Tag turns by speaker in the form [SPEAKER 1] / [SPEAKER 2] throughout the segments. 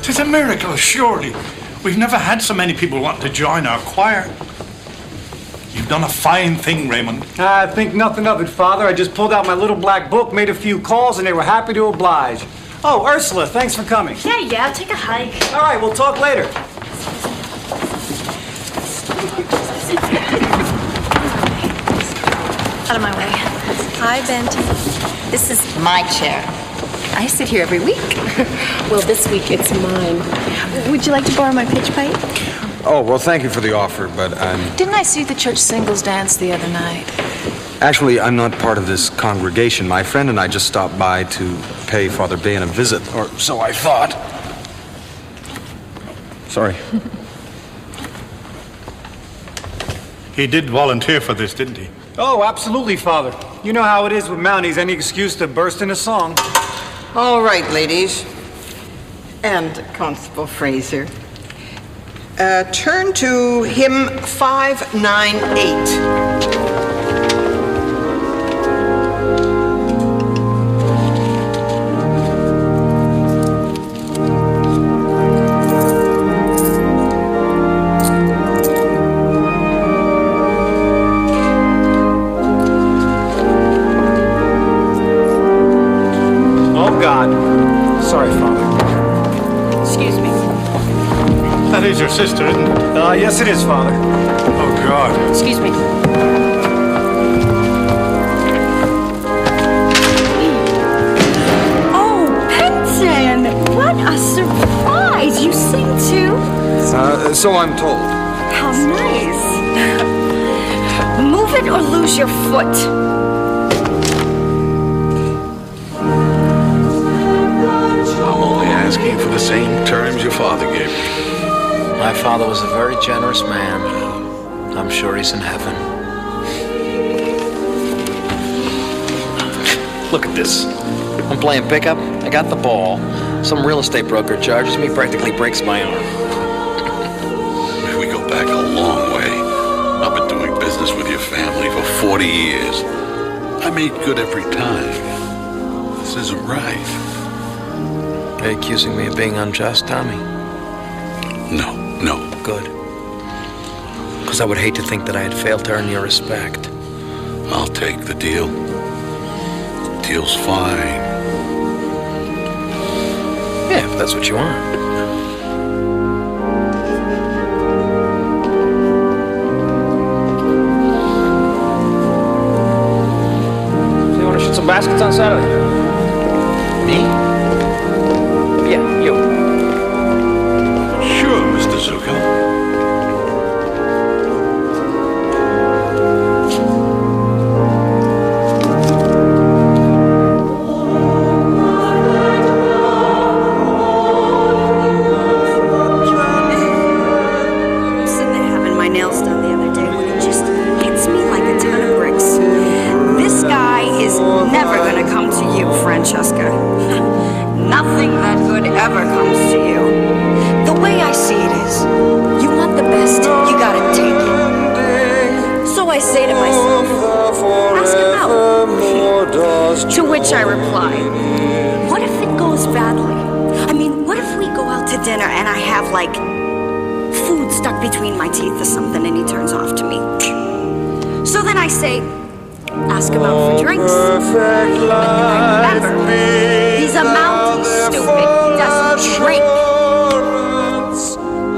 [SPEAKER 1] 'Tis a miracle, surely. We've never had so many people want to join our choir. You've done a fine thing, Raymond.
[SPEAKER 2] I think nothing of it, Father. I just pulled out my little black book, made a few calls, and they were happy to oblige. Oh, Ursula, thanks for coming.
[SPEAKER 3] Yeah, take a hike.
[SPEAKER 2] All right, we'll talk later.
[SPEAKER 3] Out of my way.
[SPEAKER 4] Hi, Benton.
[SPEAKER 5] This is my chair. I sit here every week.
[SPEAKER 4] Well, this week it's mine. Would you like to borrow my pitch pipe?
[SPEAKER 6] Oh, well, thank you for the offer, but
[SPEAKER 7] Didn't I see the church singles dance the other night?
[SPEAKER 6] actually, I'm not part of this congregation. My friend and I just stopped by to pay Father Bain a visit, or so I thought. Sorry.
[SPEAKER 1] He did volunteer for this, didn't he?
[SPEAKER 2] Oh, absolutely, Father. You know how it is with Mounties, any excuse to burst in a song.
[SPEAKER 8] All right, ladies. And Constable Fraser. Turn to hymn 598.
[SPEAKER 1] Your sister, isn't it?
[SPEAKER 2] Yes, it is, Father.
[SPEAKER 1] Oh, God.
[SPEAKER 3] Excuse me. Oh, Benton! What a surprise! You sing too?
[SPEAKER 6] So I'm told.
[SPEAKER 3] How nice. Move it or lose your foot.
[SPEAKER 9] I'm only asking for the same terms your father gave me.
[SPEAKER 10] My father was a very generous man. I'm sure he's in heaven. Look at this. I'm playing pickup. I got the ball. Some real estate broker charges me, practically breaks my arm.
[SPEAKER 9] We go back a long way. I've been doing business with your family for 40 years. I made good every time. This isn't right.
[SPEAKER 10] Are you accusing me of being unjust, Tommy?
[SPEAKER 9] No.
[SPEAKER 10] Good. Because I would hate to think that I had failed to earn your respect.
[SPEAKER 9] I'll take the deal. The deal's fine.
[SPEAKER 10] Yeah, if that's what you want.
[SPEAKER 2] So you want to shoot some baskets on Saturday?
[SPEAKER 10] Me?
[SPEAKER 2] Yeah, you.
[SPEAKER 9] Sure, Mr. Zuko.
[SPEAKER 3] Nothing that good ever comes to you. The way I see it is, you want the best, you gotta take it. So I say to myself, ask him out. To which I reply, what if it goes badly? I mean, what if we go out to dinner and I have, like, food stuck between my teeth or something and he turns off to me? So then I say, ask him out for drinks. But I remember, he's a Mountie, stupid. He doesn't drink.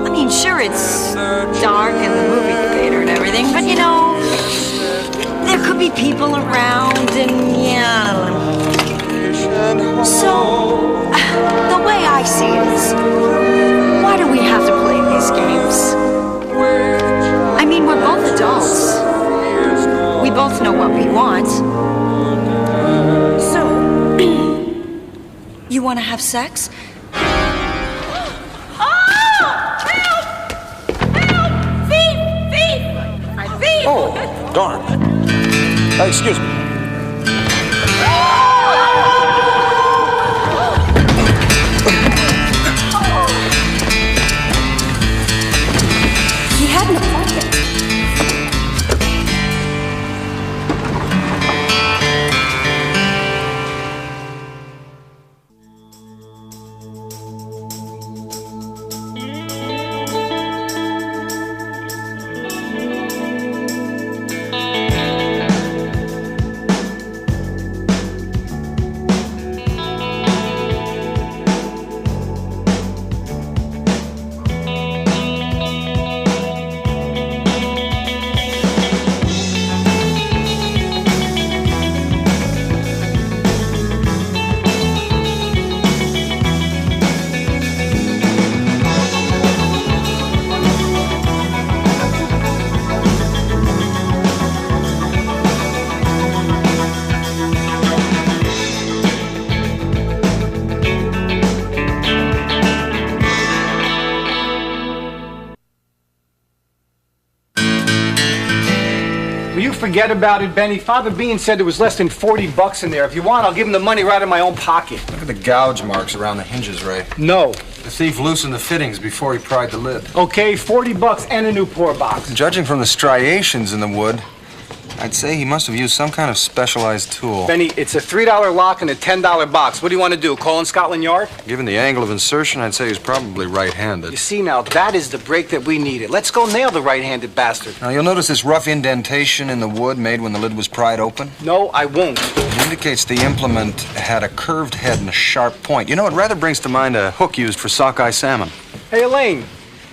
[SPEAKER 3] I mean, sure, it's dark in the movie theater and everything, but you know, there could be people around and yeah. So, the way I see it is, why do we have to play these games? I mean, we're both adults. We both know what we want. So, you want to have sex? Oh! Help! Help! Thief! Thief! Thief!
[SPEAKER 6] Oh, darn. Excuse me.
[SPEAKER 3] He had an appointment.
[SPEAKER 2] forget about it, Benny. Father Bean said there was less than 40 bucks in there. If you want, I'll give him the money right in my own pocket.
[SPEAKER 6] Look at the gouge marks around the hinges, Ray.
[SPEAKER 2] No.
[SPEAKER 6] The thief loosened the fittings before he pried the lid.
[SPEAKER 2] Okay, 40 bucks and a new pour box.
[SPEAKER 6] Judging from the striations in the wood, I'd say he must have used some kind of specialized tool.
[SPEAKER 2] Benny, it's a $3 lock and a $10 box. What do you want to do, call in Scotland Yard?
[SPEAKER 6] Given the angle of insertion, I'd say he's probably right-handed.
[SPEAKER 2] You see now, that is the break that we needed. Let's go nail the right-handed bastard.
[SPEAKER 6] Now, you'll notice this rough indentation in the wood made when the lid was pried open.
[SPEAKER 2] No, I won't.
[SPEAKER 6] It indicates the implement had a curved head and a sharp point. You know, it rather brings to mind a hook used for sockeye salmon.
[SPEAKER 2] Hey, Elaine,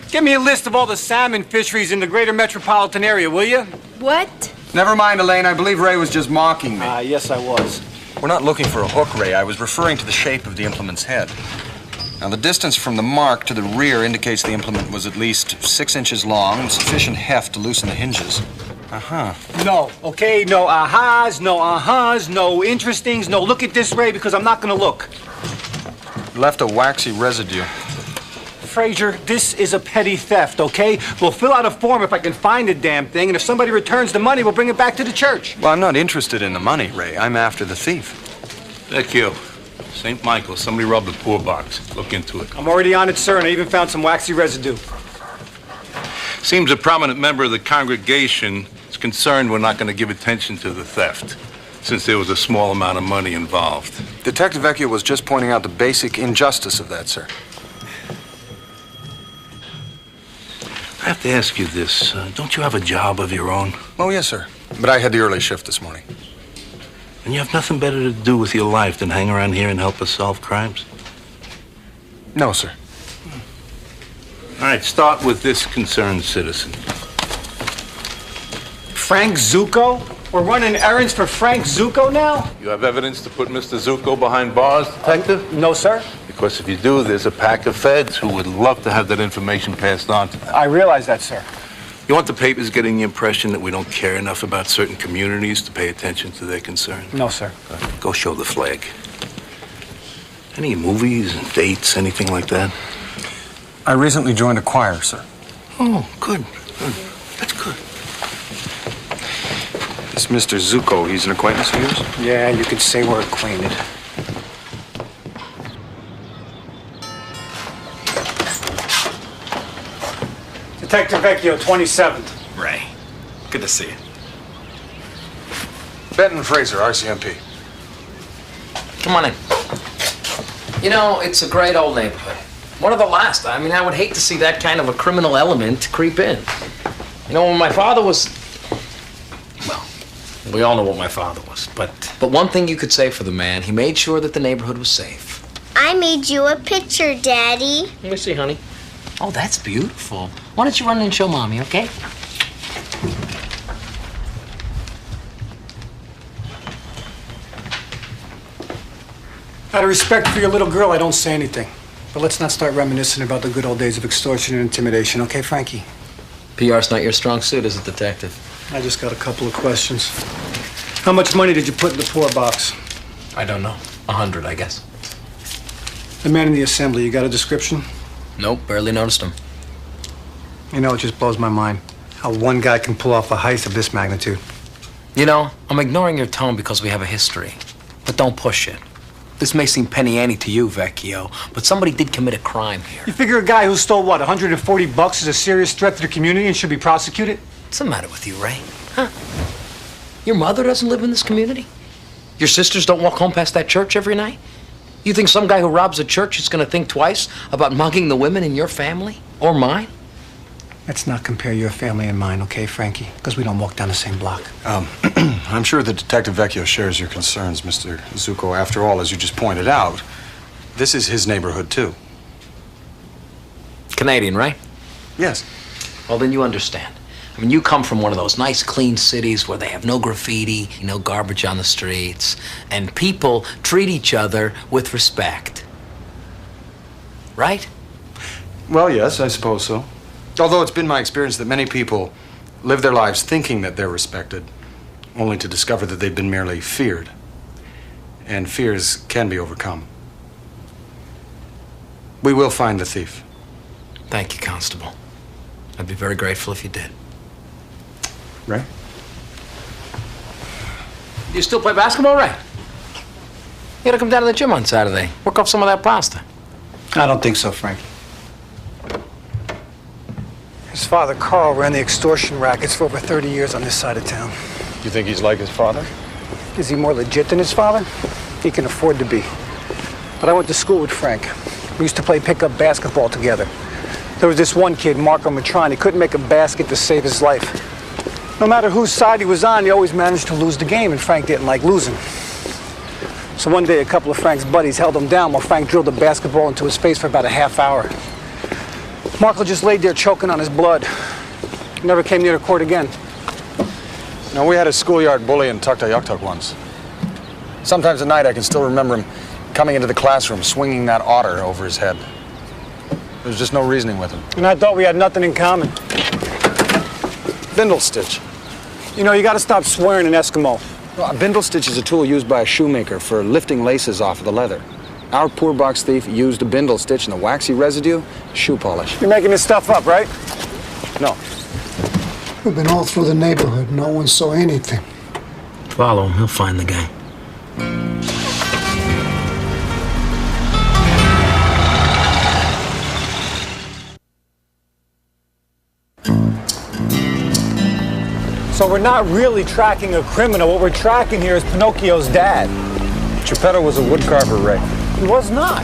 [SPEAKER 2] give me a list of all the salmon fisheries in the greater metropolitan area, will you?
[SPEAKER 4] What?
[SPEAKER 6] Never mind, Elaine. I believe Ray was just mocking me.
[SPEAKER 2] Yes, I was.
[SPEAKER 6] We're not looking for a hook, Ray. I was referring to the shape of the implement's head. Now, the distance from the mark to the rear indicates the implement was at least 6 inches long and sufficient heft to loosen the hinges.
[SPEAKER 2] No, okay? No ahas, no uh-huhs, no interestings, no look at this, Ray, because I'm not going to look.
[SPEAKER 6] Left a waxy residue.
[SPEAKER 2] Frazier, this is a petty theft, okay? We'll fill out a form if I can find the damn thing, and if somebody returns the money, we'll bring it back to the church.
[SPEAKER 6] Well, I'm not interested in the money, Ray. I'm after the thief.
[SPEAKER 1] Vecchio, St. Michael, somebody robbed a poor box. Look into it.
[SPEAKER 2] I'm already on it, sir, and I even found some waxy residue.
[SPEAKER 1] Seems a prominent member of the congregation is concerned we're not going to give attention to the theft, since there was a small amount of money involved.
[SPEAKER 6] Detective Vecchio was just pointing out the basic injustice of that, sir.
[SPEAKER 1] I have to ask you this. Don't you have a job of your own?
[SPEAKER 6] Oh, yes, sir. But I had the early shift this morning.
[SPEAKER 1] And you have nothing better to do with your life than hang around here and help us solve crimes?
[SPEAKER 6] No, sir.
[SPEAKER 1] All right, start with this concerned citizen.
[SPEAKER 2] Frank Zucco? We're running errands for Frank Zucco now?
[SPEAKER 1] You have evidence to put Mr. Zucco behind bars, Detective?
[SPEAKER 2] No, sir.
[SPEAKER 1] Because if you do, there's a pack of feds who would love to have that information passed on to them.
[SPEAKER 2] I realize that, sir.
[SPEAKER 1] You want the papers getting the impression that we don't care enough about certain communities to pay attention to their concerns?
[SPEAKER 2] No, sir.
[SPEAKER 1] Go show the flag. Any movies, dates, anything like that?
[SPEAKER 6] I recently joined a choir, sir.
[SPEAKER 1] Oh, good. That's good.
[SPEAKER 6] This Mr. Zucco, he's an acquaintance of yours?
[SPEAKER 2] Yeah, you could say we're acquainted. Detective Vecchio, 27th.
[SPEAKER 11] Ray, good to see you.
[SPEAKER 6] Benton Fraser, RCMP.
[SPEAKER 10] Come on in. You know, it's a great old neighborhood. One of the last. I mean, I would hate to see that kind of a criminal element creep in. You know, when my father was... Well, we all know what my father was, but one thing you could say for the man, he made sure that the neighborhood was safe.
[SPEAKER 12] I made you a picture, Daddy.
[SPEAKER 10] Let me see, honey. Oh, that's beautiful. Why don't you run in and show Mommy, okay?
[SPEAKER 2] Out of respect for your little girl, I don't say anything. But let's not start reminiscing about the good old days of extortion and intimidation, okay, Frankie?
[SPEAKER 10] PR's not your strong suit, is it, Detective?
[SPEAKER 2] I just got a couple of questions. How much money did you put in the poor box?
[SPEAKER 10] I don't know. 100, I guess.
[SPEAKER 2] The man in the assembly, you got a description?
[SPEAKER 10] Nope, barely noticed him.
[SPEAKER 2] You know, it just blows my mind how one guy can pull off a heist of this magnitude.
[SPEAKER 10] You know, I'm ignoring your tone because we have a history. But don't push it. This may seem penny ante to you, Vecchio, but somebody did commit a crime here.
[SPEAKER 2] You figure a guy who stole, what, 140 bucks is a serious threat to the community and should be prosecuted?
[SPEAKER 10] What's the matter with you, Ray? Huh? Your mother doesn't live in this community? Your sisters don't walk home past that church every night? You think some guy who robs a church is going to think twice about mugging the women in your family? Or mine?
[SPEAKER 2] Let's not compare your family and mine, okay, Frankie? Because we don't walk down the same block.
[SPEAKER 6] I'm sure that Detective Vecchio shares your concerns, Mr. Zucco. After all, as you just pointed out, this is his neighborhood, too.
[SPEAKER 10] Canadian, right?
[SPEAKER 6] Yes.
[SPEAKER 10] Well, then you understand. I mean, you come from one of those nice, clean cities where they have no graffiti, no garbage on the streets, and people treat each other with respect. Right?
[SPEAKER 6] Well, yes, I suppose so. Although it's been my experience that many people live their lives thinking that they're respected, only to discover that they've been merely feared. And fears can be overcome. We will find the thief.
[SPEAKER 10] Thank you, Constable. I'd be very grateful if you did.
[SPEAKER 6] Ray?
[SPEAKER 10] You still play basketball, Ray? You gotta come down to the gym on Saturday. Work off some of that pasta.
[SPEAKER 2] I don't think so, Frank. His father, Carl, ran the extortion rackets for over 30 years on this side of town.
[SPEAKER 6] You think he's like his father?
[SPEAKER 2] Is he more legit than his father? He can afford to be. But I went to school with Frank. We used to play pickup basketball together. There was this one kid, Marco Matron. He couldn't make a basket to save his life. No matter whose side he was on, he always managed to lose the game, and Frank didn't like losing. So one day, a couple of Frank's buddies held him down while Frank drilled a basketball into his face for about a half hour. Marco just laid there choking on his blood. He never came near the court again.
[SPEAKER 6] No, we had a schoolyard bully in Tuktoyaktuk once. Sometimes at night I can still remember him coming into the classroom swinging that otter over his head. There was just no reasoning with him.
[SPEAKER 2] And I thought we had nothing in common.
[SPEAKER 6] Bindle stitch.
[SPEAKER 2] You know, you gotta stop swearing in Eskimo.
[SPEAKER 6] Well, a bindle stitch is a tool used by a shoemaker for lifting laces off of the leather. Our poor box thief used a bindle stitch and the waxy residue, shoe polish.
[SPEAKER 2] You're making this stuff up, right?
[SPEAKER 6] No.
[SPEAKER 11] We've been all through the neighborhood. No one saw anything.
[SPEAKER 10] Follow him. He'll find the guy.
[SPEAKER 2] So we're not really tracking a criminal. What we're tracking here is Pinocchio's dad.
[SPEAKER 6] Geppetto was a woodcarver, Ray.
[SPEAKER 2] He was not.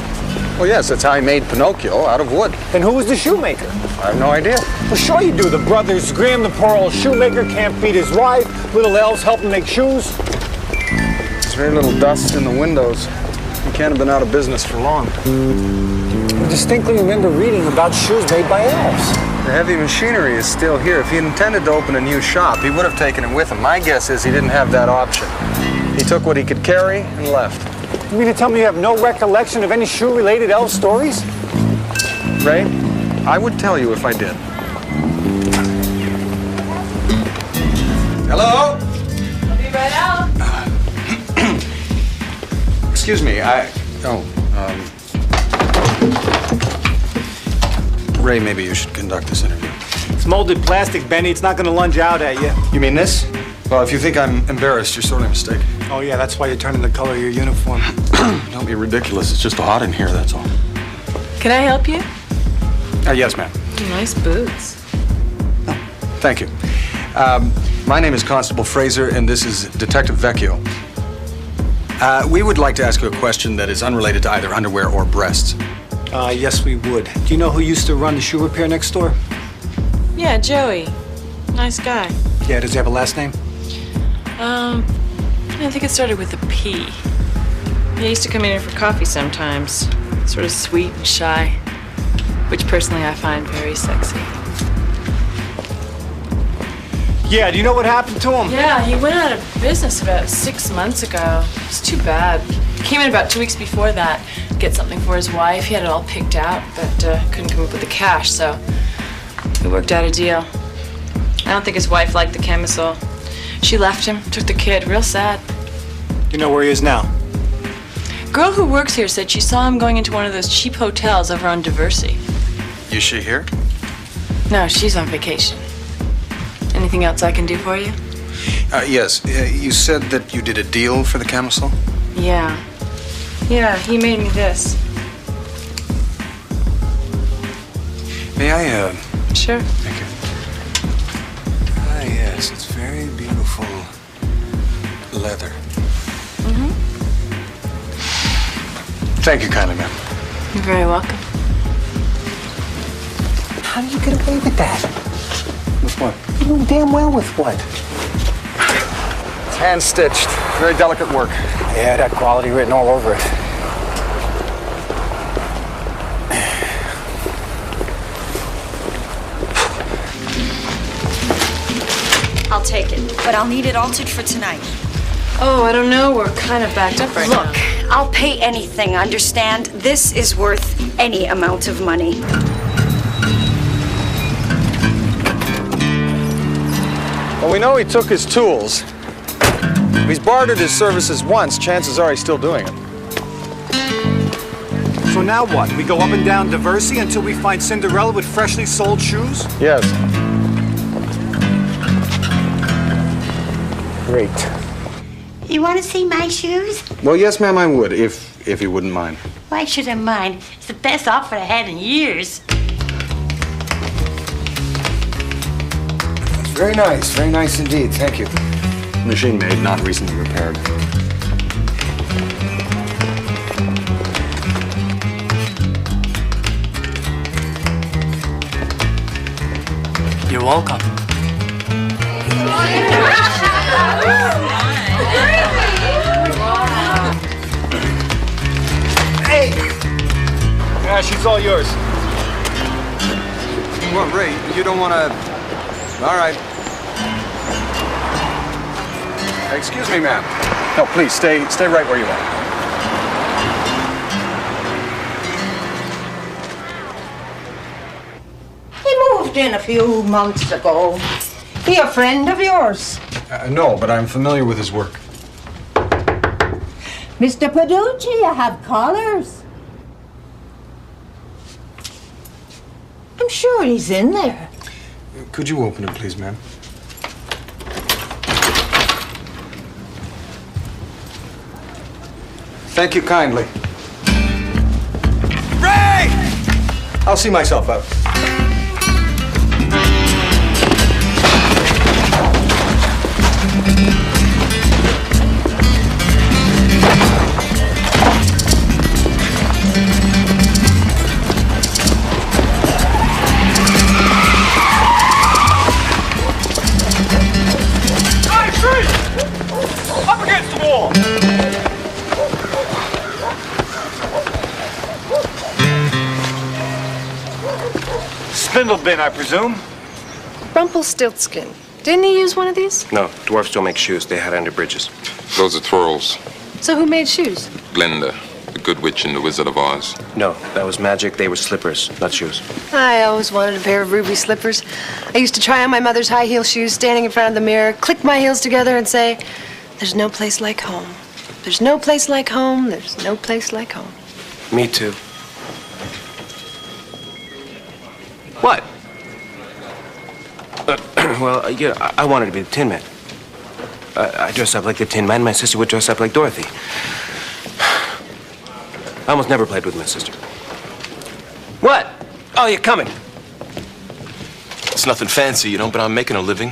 [SPEAKER 6] Well, yes, that's how he made Pinocchio, out of wood.
[SPEAKER 2] Then who was the shoemaker?
[SPEAKER 6] I have no idea.
[SPEAKER 2] Well, sure you do. The brothers Grimm, the poor old shoemaker, can't feed his wife. Little elves help him make shoes.
[SPEAKER 6] There's very little dust in the windows. He can't have been out of business for long.
[SPEAKER 2] I distinctly remember reading about shoes made by elves.
[SPEAKER 6] The heavy machinery is still here. If he intended to open a new shop, he would have taken it with him. My guess is he didn't have that option. He took what he could carry and left.
[SPEAKER 2] You mean to tell me you have no recollection of any shoe-related elf stories?
[SPEAKER 6] Ray, I would tell you if I did. Hello?
[SPEAKER 7] I'll be right out.
[SPEAKER 6] Excuse me, Ray, maybe you should conduct this interview.
[SPEAKER 2] It's molded plastic, Benny. It's not going to lunge out at you.
[SPEAKER 6] You mean this? Well, if you think I'm embarrassed, you're sorely mistaken.
[SPEAKER 2] Oh, yeah, that's why you're turning the color of your uniform.
[SPEAKER 6] Don't be ridiculous. It's just hot in here, that's all.
[SPEAKER 7] Can I help you?
[SPEAKER 6] Yes, ma'am.
[SPEAKER 7] Nice boots.
[SPEAKER 6] Thank you. My name is Constable Fraser, and this is Detective Vecchio. We would like to ask you a question that is unrelated to either underwear or breasts.
[SPEAKER 2] Yes, we would. Do you know who used to run the shoe repair next door?
[SPEAKER 7] Yeah, Joey. Nice guy.
[SPEAKER 2] Yeah, does he have a last name?
[SPEAKER 7] I think it started with a P. He used to come in here for coffee sometimes. Sort of sweet and shy, which personally I find very sexy.
[SPEAKER 2] Yeah, do you know what happened to him?
[SPEAKER 7] Yeah, he went out of business about 6 months ago. It's too bad. He came in about 2 weeks before that, get something for his wife. He had it all picked out, but couldn't come up with the cash, so we worked out a deal. I don't think his wife liked the camisole. She left him, took the kid, real sad.
[SPEAKER 2] You know where he is now?
[SPEAKER 7] Girl who works here said she saw him going into one of those cheap hotels over on Diversey.
[SPEAKER 6] Is she here?
[SPEAKER 7] No, she's on vacation. Anything else I can do for you?
[SPEAKER 6] Yes. You said that you did a deal for the camisole?
[SPEAKER 7] Yeah. Yeah, he made me this.
[SPEAKER 6] May I,
[SPEAKER 7] Sure.
[SPEAKER 6] Thank you. Ah, yes, it's very beautiful leather.
[SPEAKER 7] Mm-hmm.
[SPEAKER 6] Thank you kindly, ma'am.
[SPEAKER 7] You're very welcome.
[SPEAKER 2] How did you get away with that?
[SPEAKER 6] With what?
[SPEAKER 2] You know damn well with what?
[SPEAKER 6] It's hand-stitched. Very delicate work.
[SPEAKER 2] Yeah, that quality written all over it.
[SPEAKER 3] I'll take it, but I'll need it altered for tonight.
[SPEAKER 7] Oh, I don't know. We're kind of backed up right now.
[SPEAKER 3] Look, I'll pay anything, understand? This is worth any amount of money.
[SPEAKER 6] Well, we know he took his tools. If he's bartered his services once, chances are he's still doing it.
[SPEAKER 2] So now what? We go up and down Diversey until we find Cinderella with freshly sold shoes?
[SPEAKER 6] Yes.
[SPEAKER 2] Great.
[SPEAKER 13] You want to see my shoes?
[SPEAKER 6] Well, yes, ma'am, I would, if you wouldn't mind.
[SPEAKER 13] Why should I mind? It's the best offer I had in years.
[SPEAKER 6] Very nice indeed. Thank you. Machine made, not recently repaired.
[SPEAKER 14] You're welcome.
[SPEAKER 6] Hey! Yeah, she's all yours. What, Ray? You don't want to... All right. Excuse me, ma'am. No, please, stay right where you are.
[SPEAKER 8] He moved in a few months ago. He a friend of yours?
[SPEAKER 6] No, but I'm familiar with his work.
[SPEAKER 8] Mr. Paducci, I have callers. I'm sure he's in there.
[SPEAKER 6] Could you open it, please, ma'am? Thank you kindly. Ray! I'll see myself out.
[SPEAKER 15] Up against the wall!
[SPEAKER 16] Spindle bin, I presume?
[SPEAKER 4] Rumpelstiltskin. Didn't he use one of these?
[SPEAKER 17] No, dwarfs don't make shoes. They hide under bridges.
[SPEAKER 18] Those are twirls.
[SPEAKER 4] So who made shoes?
[SPEAKER 18] Glinda, the Good Witch in The Wizard of Oz.
[SPEAKER 17] No, that was magic. They were slippers, not shoes.
[SPEAKER 4] I always wanted a pair of ruby slippers. I used to try on my mother's high heel shoes standing in front of the mirror, click my heels together and say, "There's no place like home. There's no place like home. There's no place like home."
[SPEAKER 17] Me too. What? Well, I wanted to be the Tin Man. I dress up like the Tin Man. My sister would dress up like Dorothy. I almost never played with my sister. What? Oh, you're coming.
[SPEAKER 19] It's nothing fancy, you know, but I'm making a living.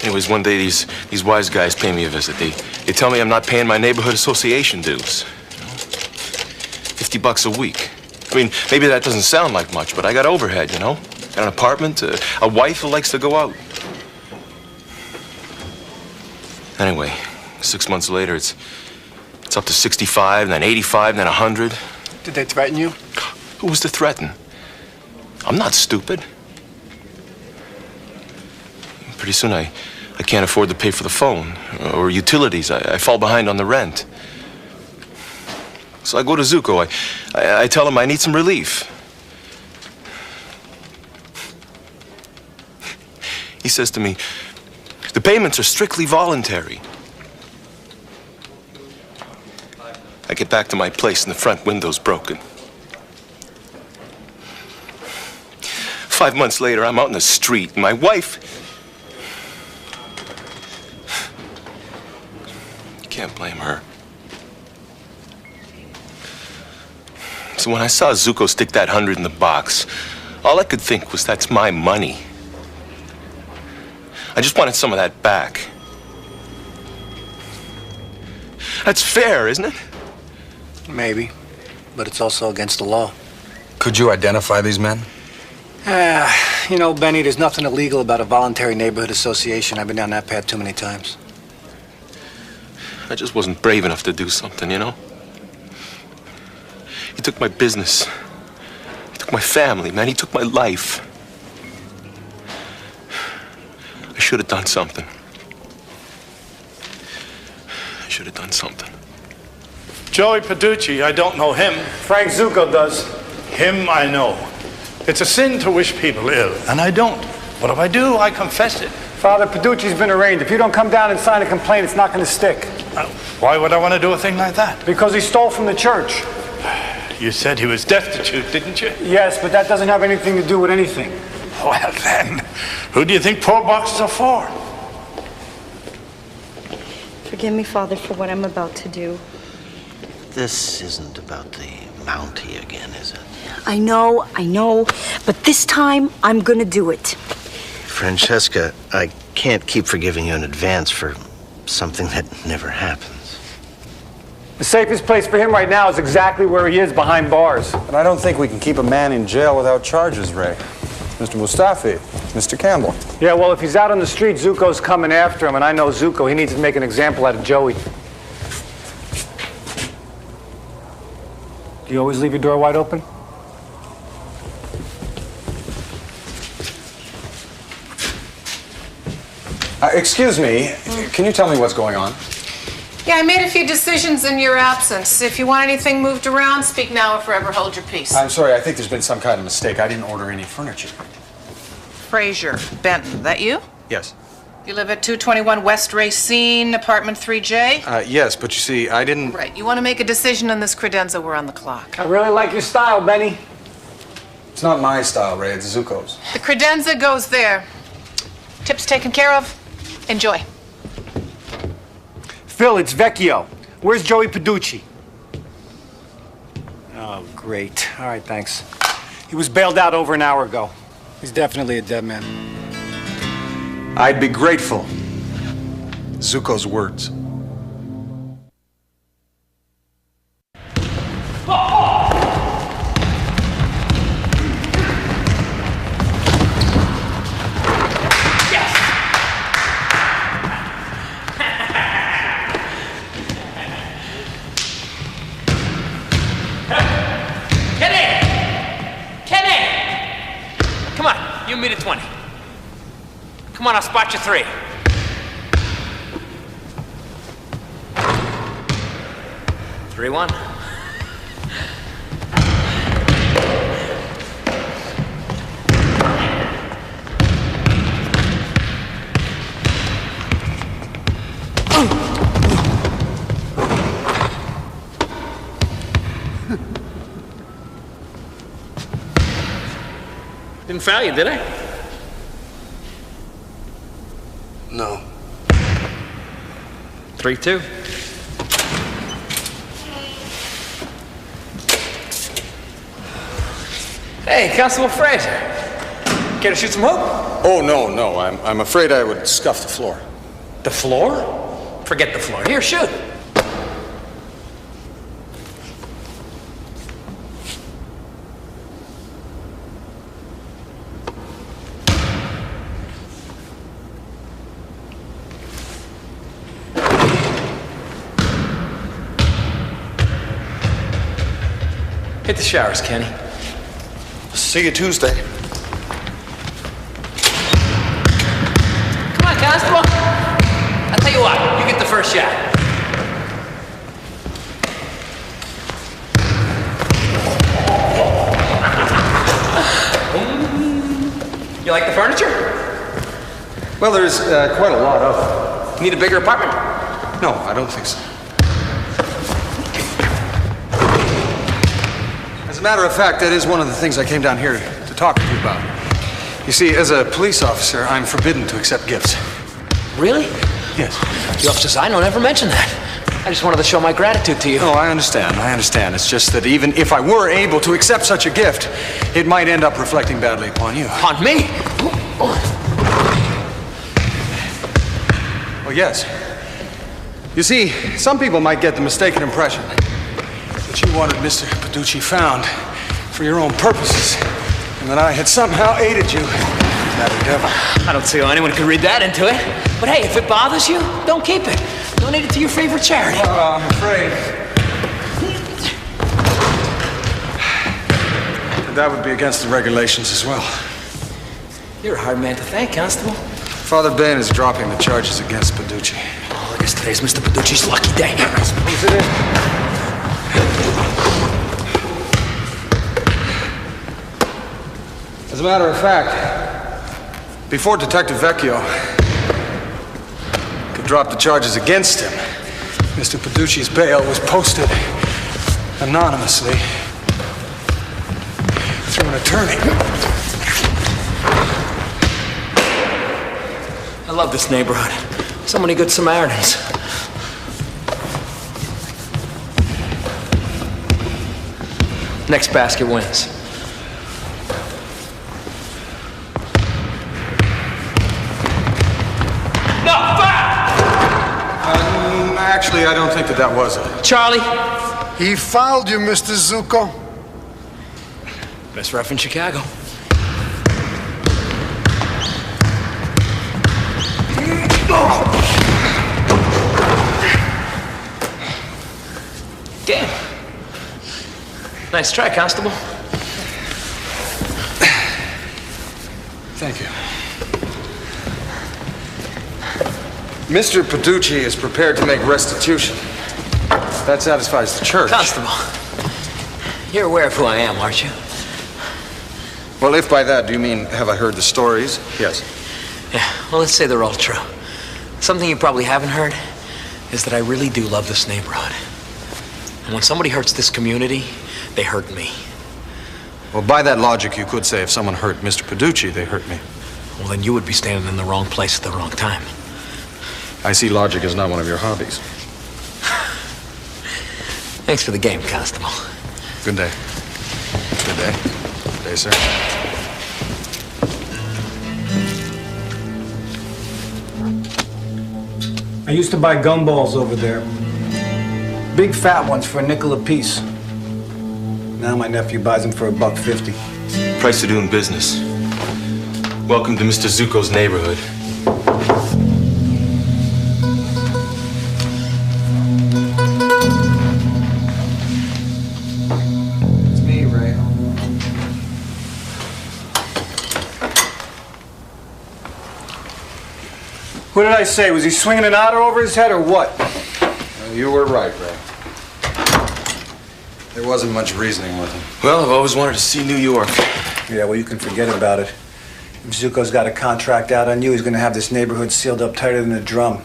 [SPEAKER 19] Anyways, one day these wise guys pay me a visit. They tell me I'm not paying my neighborhood association dues. $50 a week. I mean, maybe that doesn't sound like much, but I got overhead, you know? Got an apartment, a wife who likes to go out. Anyway, 6 months later, it's up to 65, then 85, then 100.
[SPEAKER 2] Did they threaten you?
[SPEAKER 19] Who was to threaten? I'm not stupid. Pretty soon I can't afford to pay for the phone or utilities. I fall behind on the rent. So I go to Zuko. I tell him I need some relief. He says to me, the payments are strictly voluntary. I get back to my place and the front window's broken. 5 months later, I'm out in the street and my wife... You can't blame her. So when I saw Zuko stick that 100 in the box, all I could think was that's my money. I just wanted some of that back. That's fair, isn't it?
[SPEAKER 2] Maybe, but it's also against the law.
[SPEAKER 6] Could you identify these men?
[SPEAKER 2] You know, Benny, there's nothing illegal about a voluntary neighborhood association. I've been down that path too many times.
[SPEAKER 19] I just wasn't brave enough to do something, you know? He took my business. He took my family, man. He took my life. I should have done something. I should have done something.
[SPEAKER 15] Joey Paducci, I don't know him. Frank Zuko does. Him I know. It's a sin to wish people ill, and I don't. But if I do, I confess it.
[SPEAKER 2] Father, Paducci's been arraigned. If you don't come down and sign a complaint, it's not going to stick.
[SPEAKER 15] Why would I want to do a thing like that?
[SPEAKER 2] Because he stole from the church.
[SPEAKER 15] You said he was destitute, didn't you?
[SPEAKER 2] Yes, but that doesn't have anything to do with anything.
[SPEAKER 15] Well then, who do you think poor boxes are for?
[SPEAKER 20] Forgive me, Father, for what I'm about to do.
[SPEAKER 21] This isn't about the Mountie again, is it?
[SPEAKER 20] I know, but this time I'm gonna do it.
[SPEAKER 21] Francesca, I can't keep forgiving you in advance for something that never happens.
[SPEAKER 2] The safest place for him right now is exactly where he is, behind bars.
[SPEAKER 6] But I don't think we can keep a man in jail without charges, Ray. Mr. Mustafi, Mr. Campbell.
[SPEAKER 2] Yeah, well, if he's out on the street, Zuko's coming after him, and I know Zuko. He needs to make an example out of Joey. Do you always leave your door wide open?
[SPEAKER 6] Excuse me, can you tell me what's going on?
[SPEAKER 22] Yeah, I made a few decisions in your absence. If you want anything moved around, speak now or forever hold your peace.
[SPEAKER 6] I'm sorry, I think there's been some kind of mistake. I didn't order any furniture.
[SPEAKER 22] Fraser Benton, that you?
[SPEAKER 6] Yes.
[SPEAKER 22] You live at 221 West Racine, apartment 3J?
[SPEAKER 6] Yes, but you see, I didn't...
[SPEAKER 22] Right, you want to make a decision on this credenza, we're on the clock.
[SPEAKER 2] I really like your style, Benny.
[SPEAKER 6] It's not my style, Ray, it's Zuko's.
[SPEAKER 22] The credenza goes there. Tips taken care of. Enjoy.
[SPEAKER 2] Phil, it's Vecchio. Where's Joey Paducci? Oh, great. All right, thanks. He was bailed out over an hour ago. He's definitely a dead man.
[SPEAKER 6] I'd be grateful. Zuko's words.
[SPEAKER 10] You meet at 20. Come on, I'll spot you 3. Three, 1. Didn't foul you, did I?
[SPEAKER 21] No.
[SPEAKER 10] 3-2. Hey, Constable Fraser. Care to shoot some hoop?
[SPEAKER 6] Oh, no. I'm afraid I would scuff the floor.
[SPEAKER 10] The floor? Forget the floor. Here, shoot. Hit the showers, Kenny.
[SPEAKER 6] See you Tuesday.
[SPEAKER 10] Come on, Constable. I'll tell you what, you get the first shot. You like the furniture?
[SPEAKER 6] Well, there's quite a lot of it.
[SPEAKER 10] Need a bigger apartment?
[SPEAKER 6] No, I don't think so. As a matter of fact, that is one of the things I came down here to talk to you about. You see, as a police officer, I'm forbidden to accept gifts.
[SPEAKER 10] Really?
[SPEAKER 6] Yes.
[SPEAKER 10] The officers I know never mention that. I just wanted to show my gratitude to you.
[SPEAKER 6] Oh, I understand. It's just that even if I were able to accept such a gift, it might end up reflecting badly upon you.
[SPEAKER 10] On me?
[SPEAKER 6] Oh, yes. You see, some people might get the mistaken impression that you wanted Mr. Paducci found for your own purposes, and that I had somehow aided you in that endeavor.
[SPEAKER 10] I don't see how anyone could read that into it. But hey, if it bothers you, don't keep it. Donate it to your favorite charity.
[SPEAKER 6] I'm afraid that would be against the regulations as well.
[SPEAKER 10] You're a hard man to thank, Constable.
[SPEAKER 6] Father Ben is dropping the charges against Paducci.
[SPEAKER 10] Oh, I guess today's Mr. Paducci's lucky day.
[SPEAKER 6] I suppose it is. As a matter of fact, before Detective Vecchio could drop the charges against him, Mr. Paducci's bail was posted anonymously through an attorney.
[SPEAKER 10] I love this neighborhood. So many good Samaritans. Next basket wins.
[SPEAKER 6] Actually, I don't think that was it.
[SPEAKER 10] Charlie?
[SPEAKER 11] He fouled you, Mr. Zuko.
[SPEAKER 10] Best ref in Chicago. Damn. Nice try, Constable.
[SPEAKER 6] Thank you. Mr. Paducci is prepared to make restitution. That satisfies the church.
[SPEAKER 10] Constable, you're aware of who I am, aren't you?
[SPEAKER 6] Well, if by that do you mean have I heard the stories? Yes.
[SPEAKER 10] Yeah, well, let's say they're all true. Something you probably haven't heard is that I really do love this neighborhood. And when somebody hurts this community, they hurt me.
[SPEAKER 6] Well, by that logic, you could say if someone hurt Mr. Paducci, they hurt me.
[SPEAKER 10] Well, then you would be standing in the wrong place at the wrong time.
[SPEAKER 6] I see logic is not one of your hobbies.
[SPEAKER 10] Thanks for the game, Constable.
[SPEAKER 6] Good day. Good day. Good day, sir.
[SPEAKER 2] I used to buy gumballs over there. Big fat ones for a nickel apiece. Now my nephew buys them for $1.50.
[SPEAKER 19] Price of doing business. Welcome to Mr. Zuko's neighborhood.
[SPEAKER 6] It's me, Ray.
[SPEAKER 2] What did I say? Was he swinging an otter over his head or what?
[SPEAKER 6] You were right, Ray. There wasn't much reasoning with him.
[SPEAKER 19] Well, I've always wanted to see New York.
[SPEAKER 2] Yeah, well, you can forget about it. If Zuko's got a contract out on you, he's going to have this neighborhood sealed up tighter than a drum.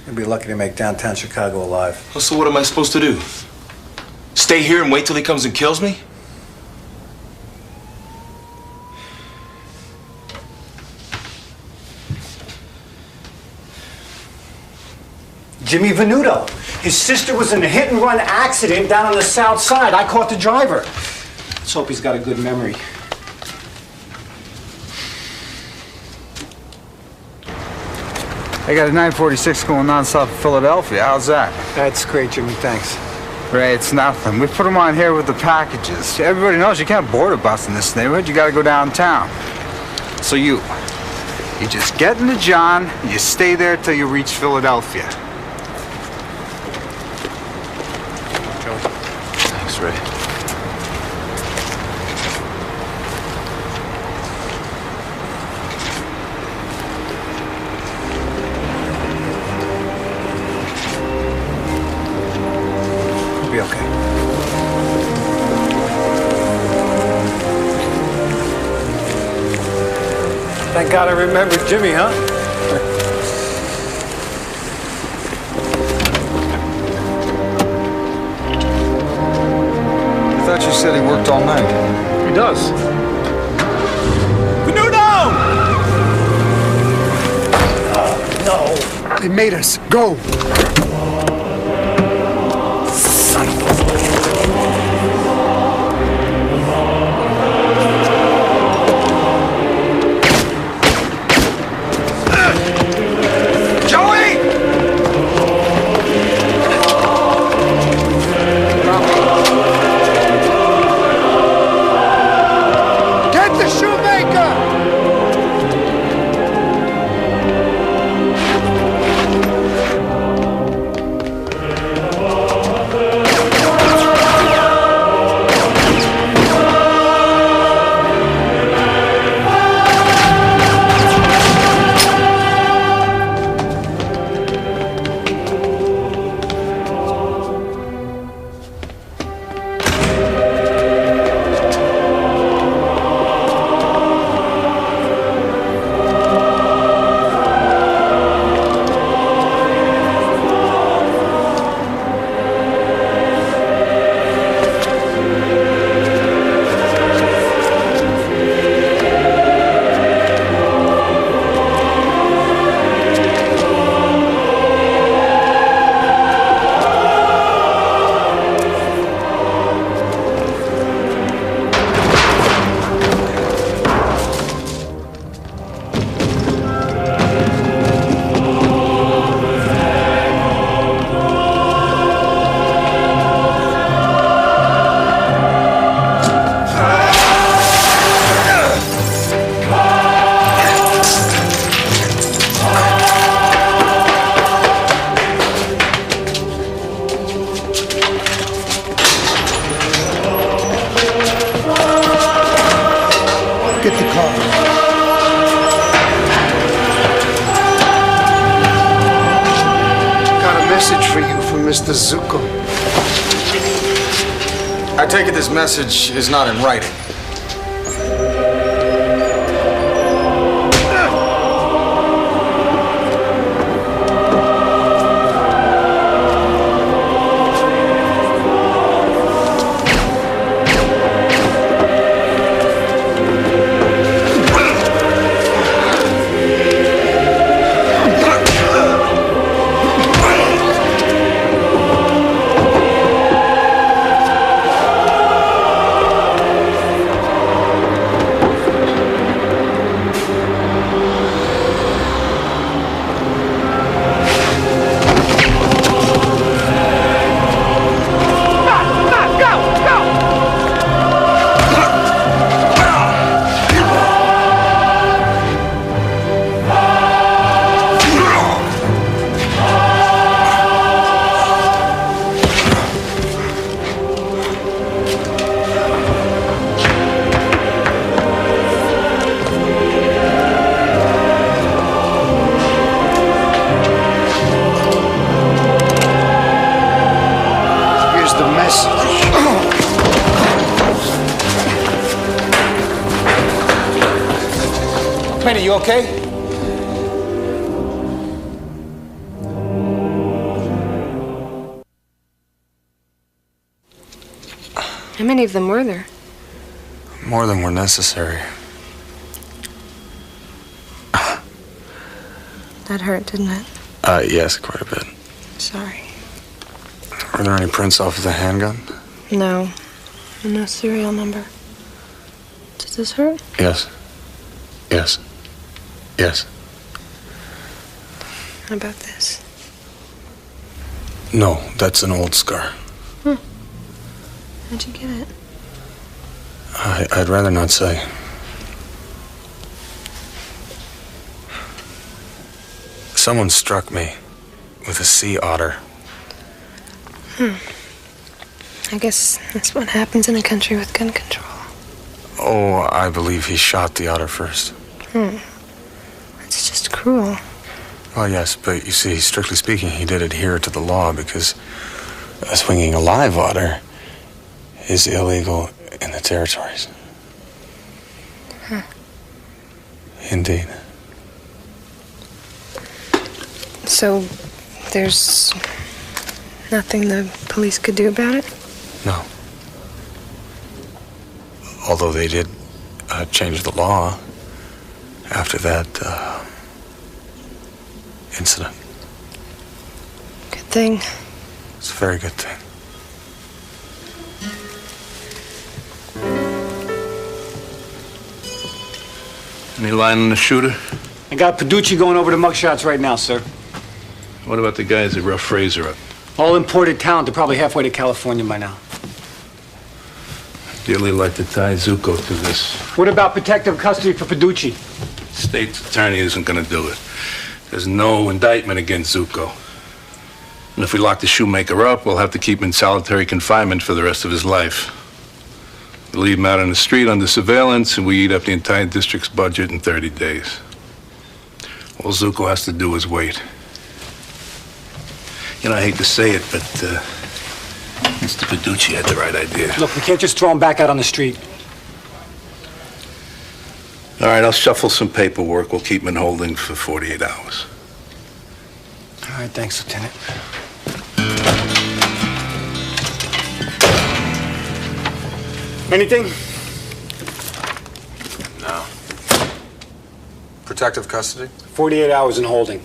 [SPEAKER 2] You'll be lucky to make downtown Chicago alive.
[SPEAKER 19] Well, so what am I supposed to do? Stay here and wait till he comes and kills me?
[SPEAKER 2] Jimmy Venuto. His sister was in a hit-and-run accident down on the south side. I caught the driver. Let's hope he's got a good memory.
[SPEAKER 5] I got a 946 going on south of Philadelphia. How's that?
[SPEAKER 2] That's great, Jimmy. Thanks.
[SPEAKER 5] Ray, it's nothing. We put them on here with the packages. Everybody knows you can't board a bus in this neighborhood. You got to go downtown. So you just get into John, you stay there till you reach Philadelphia.
[SPEAKER 19] Thanks, Ray.
[SPEAKER 2] Be okay. Thank God I remembered Jimmy, huh?
[SPEAKER 6] I thought you said he worked all night.
[SPEAKER 2] He does.
[SPEAKER 11] No! They made us go. Son of a... car. Got a message for you from Mr. Zuko.
[SPEAKER 6] I take it this message is not in writing.
[SPEAKER 2] Penny, you okay?
[SPEAKER 4] How many of them were there?
[SPEAKER 6] More than were necessary.
[SPEAKER 4] That hurt, didn't it?
[SPEAKER 6] Yes, quite a bit.
[SPEAKER 4] Sorry.
[SPEAKER 6] Were there any prints off of the handgun?
[SPEAKER 4] No. And no serial number. Does this hurt?
[SPEAKER 6] Yes. Yes. Yes.
[SPEAKER 4] How about this?
[SPEAKER 6] No, that's an old scar.
[SPEAKER 4] How'd you get it?
[SPEAKER 6] I'd rather not say. Someone struck me with a sea otter.
[SPEAKER 4] I guess that's what happens in a country with gun control.
[SPEAKER 6] Oh, I believe he shot the otter first.
[SPEAKER 4] That's just cruel.
[SPEAKER 6] Well, yes, but you see, strictly speaking, he did adhere to the law because swinging a live otter is illegal in the territories. Indeed.
[SPEAKER 4] So, there's nothing the police could do about it?
[SPEAKER 6] No. Although they did change the law after that incident.
[SPEAKER 4] Good thing.
[SPEAKER 6] It's a very good thing.
[SPEAKER 15] Any line on the shooter?
[SPEAKER 2] I got Paducci going over the mugshots right now, sir.
[SPEAKER 15] What about the guys that rough Fraser up?
[SPEAKER 2] All imported talent. They're probably halfway to California by now.
[SPEAKER 15] Dearly like to tie Zuko to this.
[SPEAKER 2] What about protective custody for Paducci?
[SPEAKER 15] State's attorney isn't gonna do it. There's no indictment against Zuko. And if we lock the shoemaker up, we'll have to keep him in solitary confinement for the rest of his life. We leave him out on the street under surveillance, and we eat up the entire district's budget in 30 days. All Zuko has to do is wait. You know, I hate to say it, but Mr. Paducci had the right idea.
[SPEAKER 2] Look, we can't just throw him back out on the street.
[SPEAKER 15] All right, I'll shuffle some paperwork. We'll keep him in holding for 48 hours.
[SPEAKER 2] All right, thanks, Lieutenant. Anything?
[SPEAKER 6] No. Protective custody?
[SPEAKER 2] 48 hours in holding.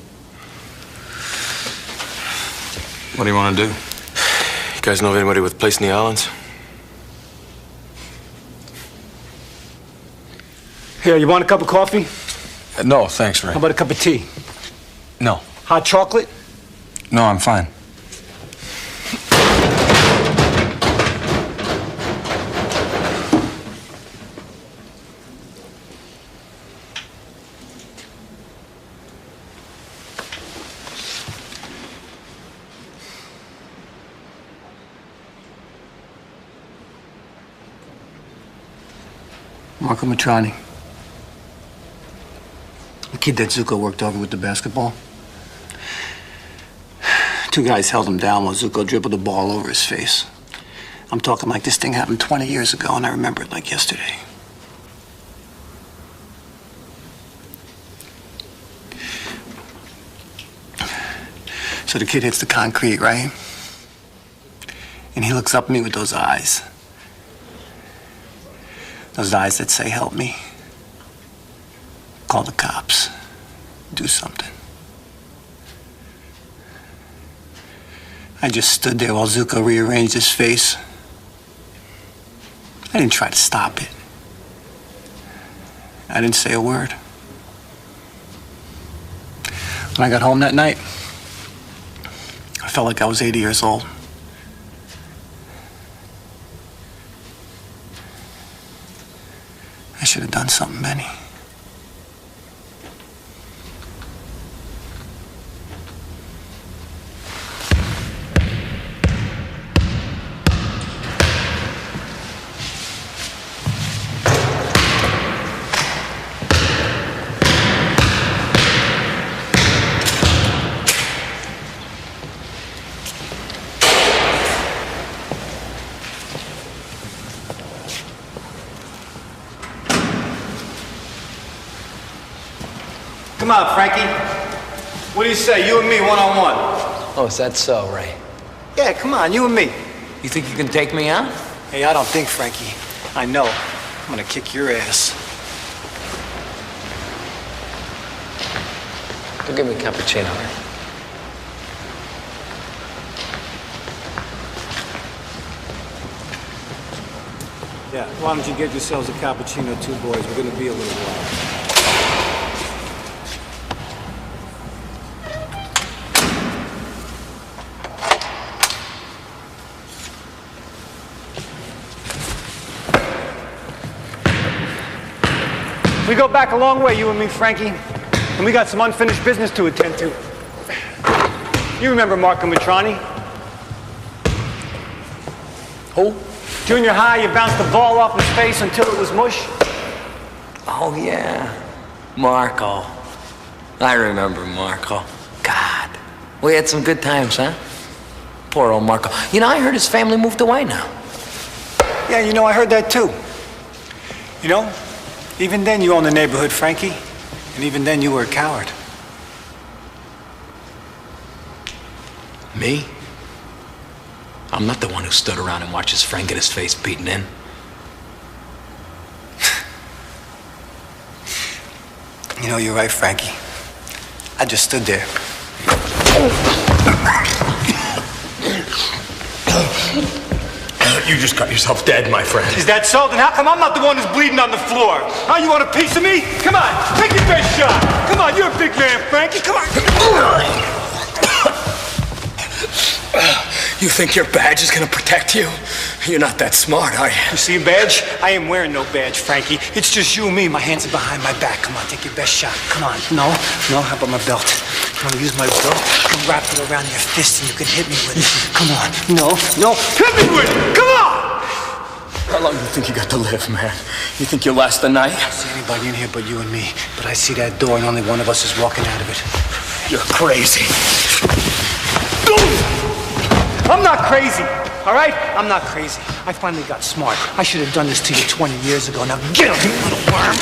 [SPEAKER 6] What do you want to do?
[SPEAKER 17] You guys know of anybody with a place in the islands?
[SPEAKER 2] Here, you want a cup of coffee?
[SPEAKER 6] No, thanks, Ray.
[SPEAKER 2] How about a cup of tea?
[SPEAKER 6] No.
[SPEAKER 2] Hot chocolate?
[SPEAKER 6] No, I'm fine.
[SPEAKER 2] Marco Matrani. The kid that Zuko worked over with the basketball. Two guys held him down while Zuko dribbled the ball over his face. I'm talking like this thing happened 20 years ago, and I remember it like yesterday. So the kid hits the concrete, right? And he looks up at me with those eyes. Those eyes that say, help me. Call the cops. Do something. I just stood there while Zuko rearranged his face. I didn't try to stop it. I didn't say a word. When I got home that night, I felt like I was 80 years old. I should have done something, Benny. Come on, Frankie. What do you say? You and me, one-on-one.
[SPEAKER 10] Oh, is that so, Ray?
[SPEAKER 2] Yeah, come on, you and me.
[SPEAKER 10] You think you can take me out?
[SPEAKER 2] Hey, I don't think, Frankie. I know. I'm gonna kick your ass.
[SPEAKER 10] Go give me a cappuccino, Ray.
[SPEAKER 2] Yeah, why don't you get yourselves a cappuccino too, boys? We're gonna be a little while. We go back a long way, you and me, Frankie. And we got some unfinished business to attend to. You remember Marco Matrani?
[SPEAKER 10] Who?
[SPEAKER 2] Junior high, you bounced the ball off his face until it was mush.
[SPEAKER 10] Oh, yeah. Marco. I remember Marco. God. We had some good times, huh? Poor old Marco. You know, I heard his family moved away now.
[SPEAKER 2] Yeah, you know, I heard that too. You know, even then you owned the neighborhood, Frankie. And even then you were a coward.
[SPEAKER 10] Me? I'm not the one who stood around and watched his friend get his face beaten in.
[SPEAKER 2] You know, you're right, Frankie. I just stood there.
[SPEAKER 19] You just got yourself dead, my friend.
[SPEAKER 16] Is that so? Then how come I'm not the one who's bleeding on the floor? Huh? You want a piece of me? Come on, take your best shot. Come on, you're a big man, Frankie. Come on.
[SPEAKER 14] You think your badge is gonna protect you? You're not that smart, are you?
[SPEAKER 2] You see a badge? I ain't wearing no badge, Frankie. It's just you and me. My hands are behind my back. Come on, take your best shot. Come on. No, how about my belt? I'm gonna use my belt and wrap it around your fist and you can hit me with it. Come on. No.
[SPEAKER 16] Hit me with it. Come on.
[SPEAKER 14] How long do you think you got to live, man? You think you'll last the night?
[SPEAKER 2] I don't see anybody in here but you and me. But I see that door and only one of us is walking out of it.
[SPEAKER 14] You're crazy.
[SPEAKER 2] I'm not crazy, all right? I'm not crazy. I finally got smart. I should have done this to you 20 years ago. Now get him, you little worm.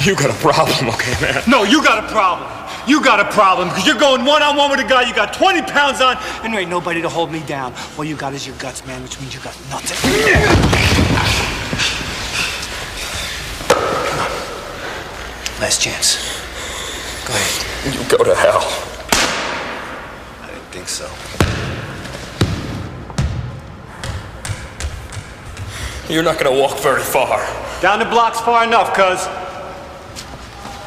[SPEAKER 14] You got a problem, okay, man?
[SPEAKER 16] No, you got a problem. You got a problem because you're going one-on-one with a guy you got 20 pounds on.
[SPEAKER 2] And there ain't nobody to hold me down. All you got is your guts, man, which means you got nothing. Come on. Last chance. Go ahead.
[SPEAKER 14] You go to hell.
[SPEAKER 2] I didn't think so.
[SPEAKER 14] You're not gonna walk very far.
[SPEAKER 2] Down the block's far enough, cuz.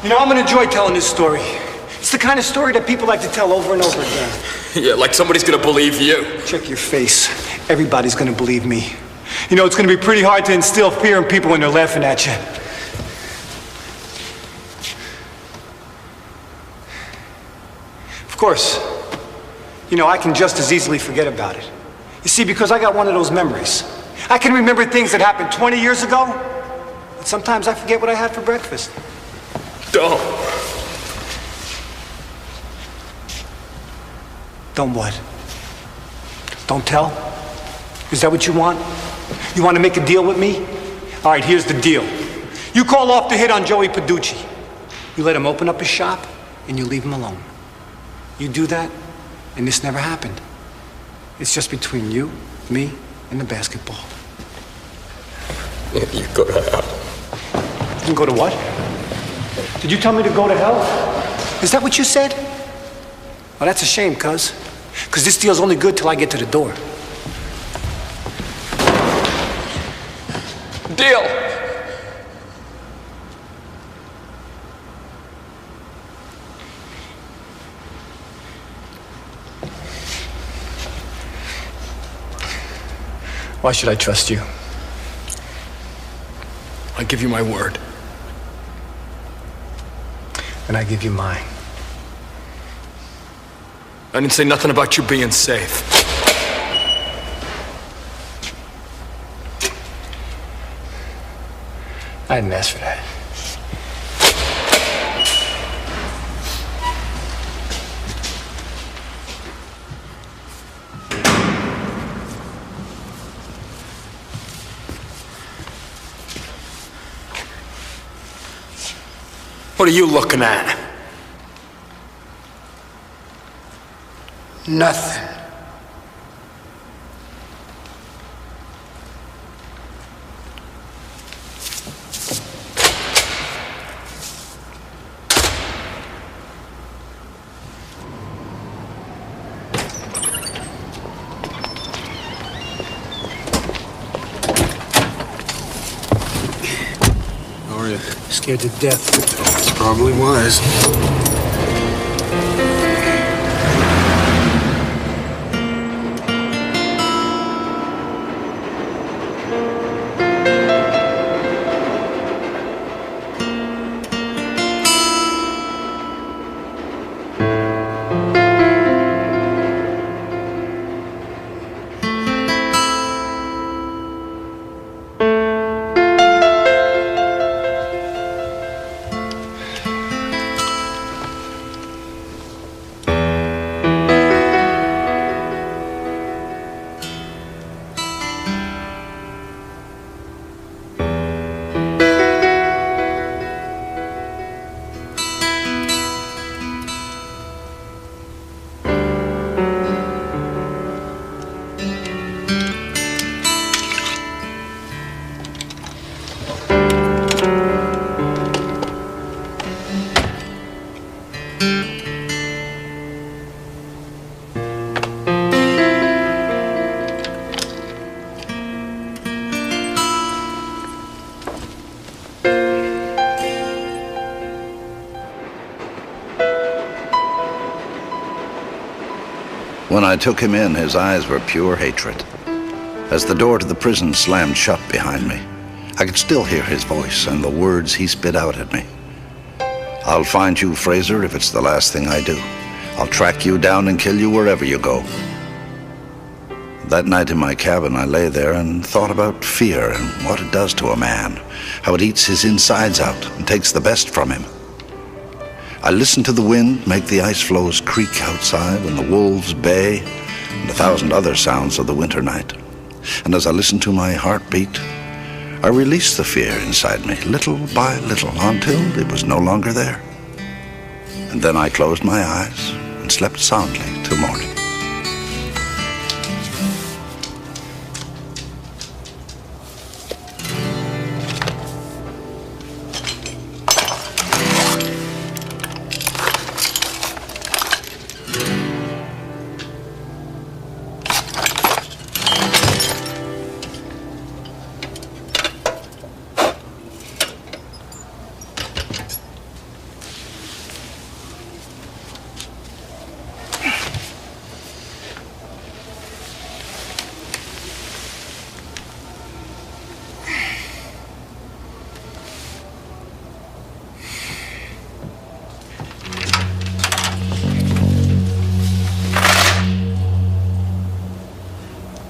[SPEAKER 2] You know, I'm gonna enjoy telling this story. It's the kind of story that people like to tell over and over again.
[SPEAKER 14] Yeah, like somebody's gonna believe you.
[SPEAKER 2] Check your face. Everybody's gonna believe me. You know, it's gonna be pretty hard to instill fear in people when they're laughing at you. Of course, you know, I can just as easily forget about it. You see, because I got one of those memories. I can remember things that happened 20 years ago, but sometimes I forget what I had for breakfast.
[SPEAKER 14] Don't.
[SPEAKER 2] Don't what? Don't tell? Is that what you want? You want to make a deal with me? All right, here's the deal. You call off the hit on Joey Paducci. You let him open up his shop, and you leave him alone. You do that, and this never happened. It's just between you, me, and the basketball.
[SPEAKER 14] Yeah, you go to hell.
[SPEAKER 2] You can go to what? Did you tell me to go to hell? Is that what you said? Well, that's a shame, cuz. Because this deal's only good till I get to the door.
[SPEAKER 14] Deal.
[SPEAKER 2] Why should I trust you?
[SPEAKER 14] I give you my word.
[SPEAKER 2] And I give you mine.
[SPEAKER 14] I didn't say nothing about you being safe.
[SPEAKER 2] I didn't ask for that.
[SPEAKER 14] What are you looking at?
[SPEAKER 11] Nothing.
[SPEAKER 6] How are you?
[SPEAKER 2] Scared to death.
[SPEAKER 6] It's probably wise.
[SPEAKER 1] When I took him in, his eyes were pure hatred. As the door to the prison slammed shut behind me, I could still hear his voice and the words he spit out at me. I'll find you, Fraser, if it's the last thing I do. I'll track you down and kill you wherever you go. That night in my cabin, I lay there and thought about fear and what it does to a man, how it eats his insides out and takes the best from him. I listened to the wind make the ice floes creak outside and the wolves bay and 1,000 other sounds of the winter night. And as I listened to my heartbeat, I released the fear inside me, little by little, until it was no longer there. And then I closed my eyes and slept soundly till morning.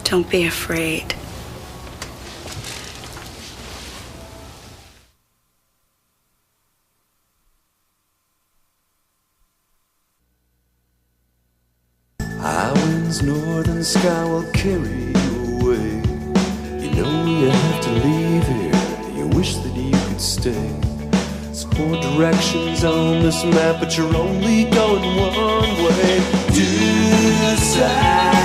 [SPEAKER 20] Don't be afraid.
[SPEAKER 9] Heaven's northern sky will carry you away. You know you have to leave here, you wish that you could stay. There's 4 directions on this map, but you're only going one way. Decide.